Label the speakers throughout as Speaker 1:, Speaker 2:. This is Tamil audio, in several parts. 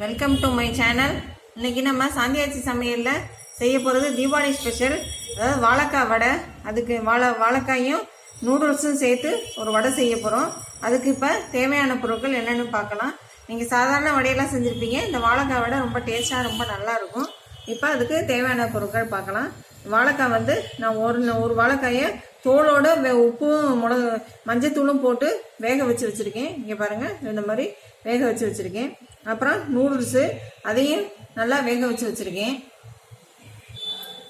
Speaker 1: Welcome to my channel. இன்றைக்கி நம்ம சாந்தியாச்சி சமையலில் செய்ய போகிறது தீபாவளி ஸ்பெஷல். அதாவது வாழைக்காய் வடை. அதுக்கு வாழைக்காயும் நூடுல்ஸும் சேர்த்து ஒரு வடை செய்ய போகிறோம். அதுக்கு இப்போ தேவையான பொருட்கள் என்னென்னு பார்க்கலாம். நீங்கள் சாதாரண வடையெல்லாம் செஞ்சுருப்பீங்க. இந்த வாழைக்காய் வடை ரொம்ப டேஸ்ட்டாக ரொம்ப நல்லாயிருக்கும். இப்போ அதுக்கு தேவையான பொருட்கள் பார்க்கலாம். வாழைக்காய் வந்து நான் ஒரு வாழைக்காயை தோலோட உப்பும் மஞ்சத்தூளும் போட்டு வேக வச்சுருக்கேன். இங்கே பாருங்கள், இந்த மாதிரி வேக வச்சுருக்கேன். அப்புறம் நூடுல்ஸு, அதையும் நல்லா வேக வச்சுருக்கேன்.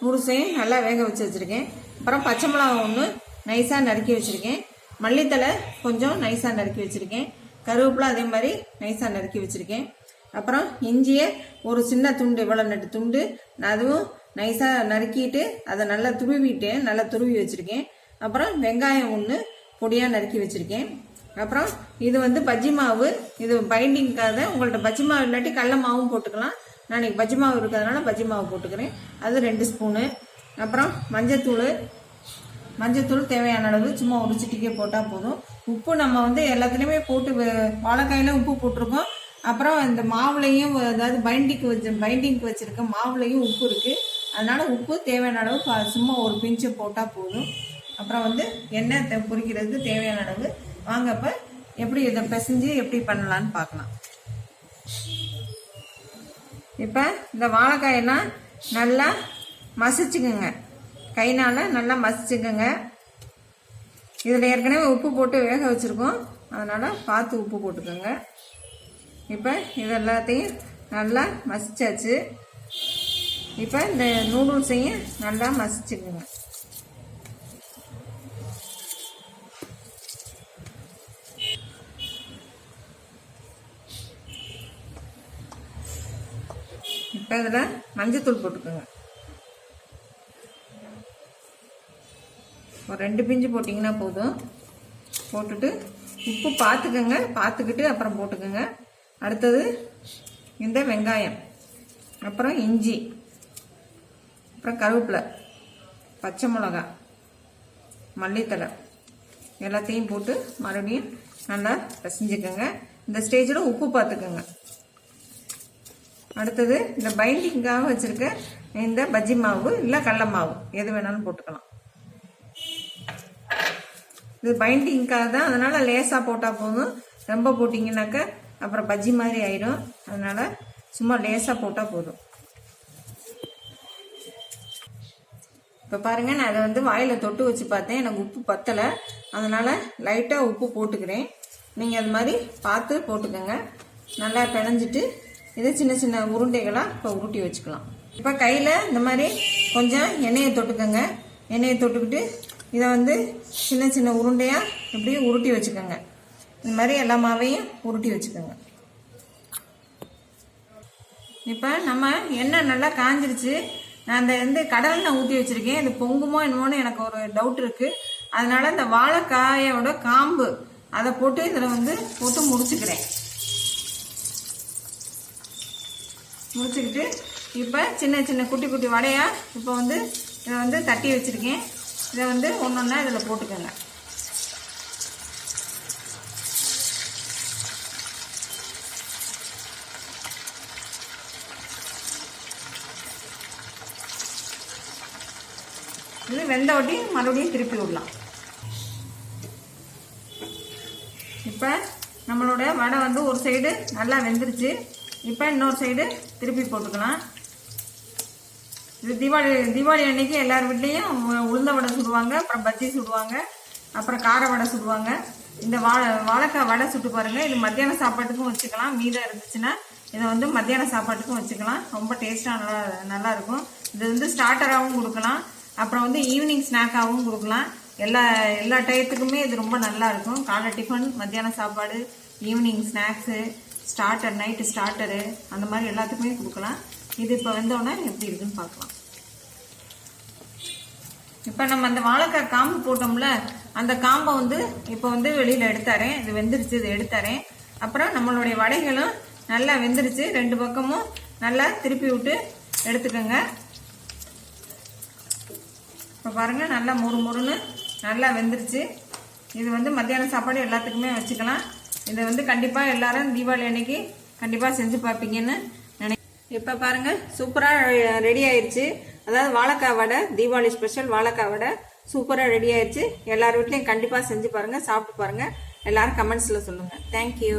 Speaker 1: நூடுல்ஸையும் நல்லா வேக வச்சுருக்கேன். அப்புறம் பச்சை மிளகா ஒன்று நைஸாக நறுக்கி வச்சுருக்கேன். மல்லித்தலை கொஞ்சம் நைஸாக நறுக்கி வச்சுருக்கேன். கருவேப்பிலை அதே மாதிரி நைஸாக நறுக்கி வச்சுருக்கேன். அப்புறம் இஞ்சியை ஒரு சின்ன துண்டு, இவ்வளோ நட்டு துண்டு, நான் அதுவும் நைஸாக நறுக்கிட்டு அதை நல்லா துருவி வச்சுருக்கேன். அப்புறம் வெங்காயம் ஒன்று பொடியாக நறுக்கி வச்சுருக்கேன். அப்புறம் இது வந்து பஜ்ஜி மாவு. இது பைண்டிங்காக உங்கள்கிட்ட பஜ்ஜி மாவு இல்லாட்டி கடல மாவும் போட்டுக்கலாம். நான் இன்றைக்கி பஜ்ஜி மாவு இருக்கிறதுனால பஜ்ஜி மாவு போட்டுக்கிறேன். அது 2 ஸ்பூனு. அப்புறம் மஞ்சத்தூள் தேவையான அளவு சும்மா ஒரு சிட்டிக்கே போட்டால் போதும். உப்பு நம்ம வந்து எல்லாத்துலேயுமே போட்டு வாழைக்காயில உப்பு போட்டிருக்கோம். அப்புறம் இந்த மாவுலையும், அதாவது பைண்டிங்க்கு வச்சுருக்க மாவுலையும் உப்பு இருக்குது. அதனால் உப்பு தேவையான அளவு சும்மா ஒரு பிஞ்சு போட்டால் போதும். அப்புறம் வந்து எண்ணெய் பொரிக்கிறதுக்கு தேவையான அளவு. வாங்க இப்போ எப்படி இதை பிசைஞ்சு எப்படி பண்ணலான்னு பார்க்கலாம். இப்போ இந்த வாழைக்காயெல்லாம் நல்லா மசிச்சுக்குங்க. கைனால் நல்லா மசிச்சுக்குங்க. இதில் ஏற்கனவே உப்பு போட்டு வேக வச்சுருக்கோம். அதனால் பார்த்து உப்பு போட்டுக்கோங்க. இப்போ இது எல்லாத்தையும் நல்லா மசிச்சாச்சு. இப்போ இந்த நூடுல்ஸையும் நல்லா மசிச்சுக்குங்க. இப்போ இதில் மஞ்சத்தூள் போட்டுக்கோங்க. ஒரு 2 பிஞ்சு போட்டிங்கன்னா போதும். போட்டுட்டு உப்பு பார்த்துக்கிட்டு அப்புறம் போட்டுக்கோங்க. அடுத்தது இந்த வெங்காயம், அப்புறம் இஞ்சி, அப்புறம் கருவேப்பிலை, பச்சை மிளகா, மல்லித்தலை எல்லாத்தையும் போட்டு மறுபடியும் நல்லா பிசைஞ்சுக்கோங்க. இந்த ஸ்டேஜில் உப்பு பார்த்துக்கோங்க. அடுத்தது இந்த பைண்டிங்காக வச்சுருக்க இந்த பஜ்ஜி மாவு இல்லை கடல மாவு எது வேணாலும் போட்டுக்கலாம். இது பைண்டிங்காக தான், அதனால் லேசாக போட்டால் போதும். ரொம்ப போட்டிங்கனாக்கா அப்புறம் பஜ்ஜி மாதிரி ஆயிடும். அதனால் சும்மா லேசாக போட்டால் போதும். இப்போ பாருங்கள், நான் அதை வந்து வாயில் தொட்டு வச்சு பார்த்தேன். எனக்கு உப்பு பத்தலை. அதனால் லைட்டாக உப்பு போட்டுக்கிறேன். நீங்கள் அது மாதிரி பார்த்து போட்டுக்கோங்க. நல்லா பிணைஞ்சிட்டு இதை சின்ன சின்ன உருண்டைகளாக இப்போ உருட்டி வச்சுக்கலாம். இப்போ கையில் இந்த மாதிரி கொஞ்சம் எண்ணெயை தொட்டுக்கோங்க. எண்ணெயை தொட்டுக்கிட்டு இதை வந்து சின்ன சின்ன உருண்டையாக இப்படி உருட்டி வச்சுக்கோங்க. இந்த மாதிரி எல்லா மாவையும் உருட்டி வச்சுக்கோங்க. இப்போ நம்ம எண்ணெய் நல்லா காஞ்சிருச்சு. நான் அந்த வந்து கடலெண்ணெய் ஊற்றி வச்சுருக்கேன். இது பொங்குமோ என்னமோன்னு எனக்கு ஒரு டவுட் இருக்குது. அதனால் இந்த வாழைக்காயோட காம்பு அதை போட்டு இதில் வந்து போட்டு முடிச்சுக்கிறேன். முடிச்சுக்கிட்டு இப்போ சின்ன சின்ன குட்டி குட்டி வடையாக இப்போ வந்து இதை வந்து தட்டி வச்சுருக்கேன். இதை வந்து ஒன்றொன்னா இதில் போட்டுக்கோங்க. இது வெந்த ஒட்டி மறுபடியும் திருப்பி விடலாம். இப்போ நம்மளோட வடை வந்து ஒரு சைடு நல்லா வெந்துருச்சு. இப்போ இன்னொரு சைடு திருப்பி போட்டுக்கலாம். இது தீபாவளி அன்னைக்கு எல்லார் வீட்லேயும் உளுந்த வடை சுடுவாங்க, அப்புறம் பஜ்ஜி சுடுவாங்க, அப்புறம் கார வடை சுடுவாங்க. இந்த வாழைக்காய் வடை சுட்டு பாருங்கள். இது மத்தியான சாப்பாட்டுக்கும் வச்சுக்கலாம். மீதம் இருந்துச்சுன்னா இதை வந்து மத்தியான சாப்பாட்டுக்கும் வச்சுக்கலாம். ரொம்ப டேஸ்ட்டாக நல்லா இருக்கும். இது வந்து ஸ்டார்டராகவும் கொடுக்கலாம், அப்புறம் வந்து ஈவினிங் ஸ்நாக்காகவும் கொடுக்கலாம். எல்லா டயத்துக்குமே இது ரொம்ப நல்லா இருக்கும். காலை டிஃபன், மத்தியான சாப்பாடு, evening snacks, starter, night starter, அந்த மாதிரி எல்லாத்துக்குமே கொடுக்கலாம். இது இப்போ வெந்தோடனே எப்படி இருக்குன்னு பார்க்கலாம். இப்போ நம்ம அந்த வாழைக்காய் காம்பு போட்டோம்ல, அந்த காம்பை வந்து இப்போ வந்து வெளியில் எடுத்தாரேன். இது வெந்துருச்சு, இது எடுத்தாரேன். அப்புறம் நம்மளுடைய வடைகளும் நல்லா வெந்துருச்சு. 2 பக்கமும் நல்லா திருப்பி விட்டு எடுத்துக்கோங்க. இப்போ பாருங்கள், நல்லா முறுமுறுன்னு நல்லா வெந்துருச்சு. இது வந்து மத்தியான சாப்பாடு எல்லாத்துக்குமே வச்சுக்கலாம். இதை வந்து கண்டிப்பாக எல்லாரும் தீபாவளி அன்னைக்கு கண்டிப்பாக செஞ்சு பார்ப்பீங்கன்னு இப்போ பாருங்க சூப்பராக ரெடி ஆயிடுச்சு. அதாவது வாழைக்காய் வடை, தீபாவளி ஸ்பெஷல் வாழைக்காய் வடை சூப்பராக ரெடி ஆயிடுச்சு. எல்லார் வீட்லையும் கண்டிப்பாக செஞ்சு பாருங்கள், சாப்பிட்டு பாருங்கள். எல்லாரும் கமெண்ட்ஸில் சொல்லுங்கள். தேங்க்யூ.